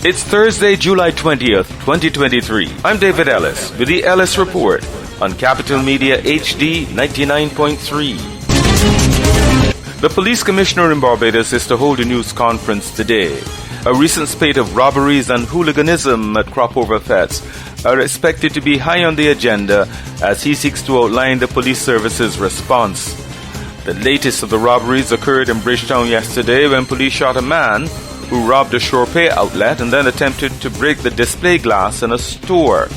It's Thursday, July 20th, 2023. I'm David Ellis with the Ellis Report on Capital Media HD 99.3. The police commissioner in Barbados is to hold a news conference today. A recent spate of robberies and hooliganism at Cropover Fets are expected to be high on the agenda as he seeks to outline the police service's response. The latest of the robberies occurred in Bridgetown yesterday when police shot a man who robbed a Shorepay outlet and then attempted to break the display glass in a store.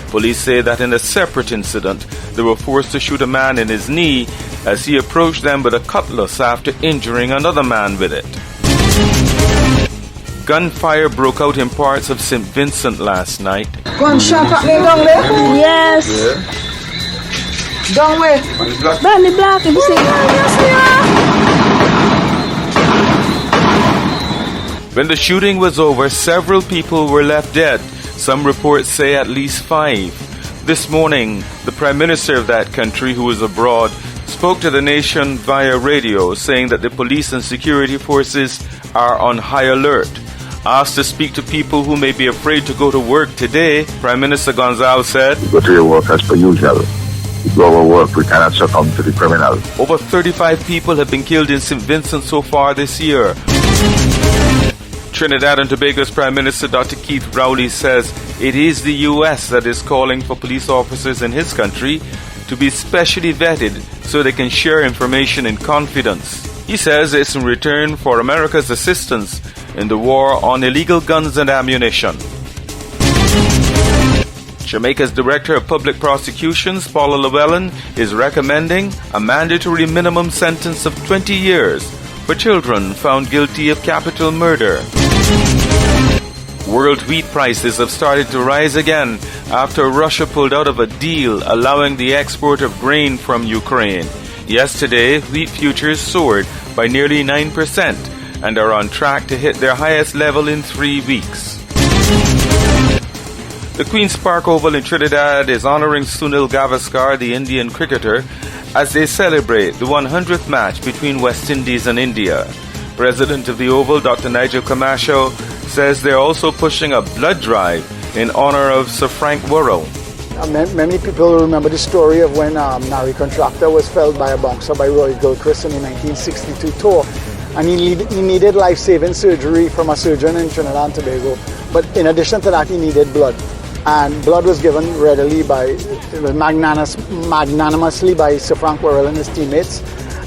Police say that in a separate incident, they were forced to shoot a man in his knee as he approached them with a cutlass after injuring another man with it. Gunfire broke out in parts of St. Vincent last night. Gunshot happening down there? Yes. Down where? Down the block, if you see. When the shooting was over, several people were left dead. Some reports say at least 5. This morning, the Prime Minister of that country, who is abroad, spoke to the nation via radio, saying that the police and security forces are on high alert. Asked to speak to people who may be afraid to go to work today, Prime Minister Gonzalez said, "Go to your work as per usual. You go over work, we cannot succumb to the criminal." Over 35 people have been killed in St. Vincent so far this year. Trinidad and Tobago's Prime Minister Dr. Keith Rowley says it is the U.S. that is calling for police officers in his country to be specially vetted so they can share information in confidence. He says it's in return for America's assistance in the war on illegal guns and ammunition. Jamaica's Director of Public Prosecutions, Paula Llewellyn, is recommending a mandatory minimum sentence of 20 years for children found guilty of capital murder. World wheat prices have started to rise again after Russia pulled out of a deal allowing the export of grain from Ukraine. Yesterday, wheat futures soared by nearly 9% and are on track to hit their highest level in 3 weeks. The Queen's Park Oval in Trinidad is honoring Sunil Gavaskar, the Indian cricketer, as they celebrate the 100th match between West Indies and India. President of the Oval, Dr. Nigel Camacho, says they're also pushing a blood drive in honor of Sir Frank Worrell. Many people remember the story of when Nari Contractor was felled by a bouncer by Roy Gilchrist in the 1962 tour, and he needed life-saving surgery from a surgeon in Trinidad and Tobago. But in addition to that, he needed blood, and blood was given readily magnanimously by Sir Frank Worrell and his teammates,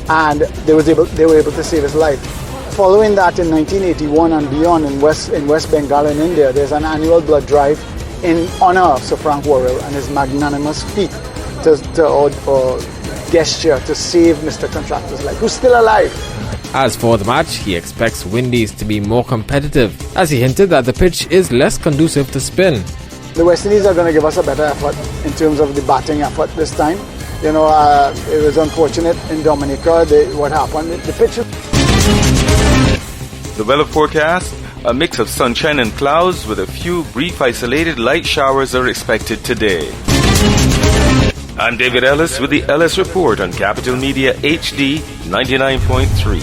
and they were able to save his life. Following that, in 1981 and beyond, in West Bengal in India, there's an annual blood drive in honor of Sir Frank Worrell and his magnanimous feat or gesture to save Mr. Contractor's life, who's still alive. As for the match, he expects Windies to be more competitive, as he hinted that the pitch is less conducive to spin. The West Indies are going to give us a better effort in terms of the batting effort this time. You know, it was unfortunate in Dominica, what happened. The pitch. The weather forecast, a mix of sunshine and clouds with a few brief isolated light showers are expected today. I'm David Ellis with the Ellis Report on Capital Media HD 99.3.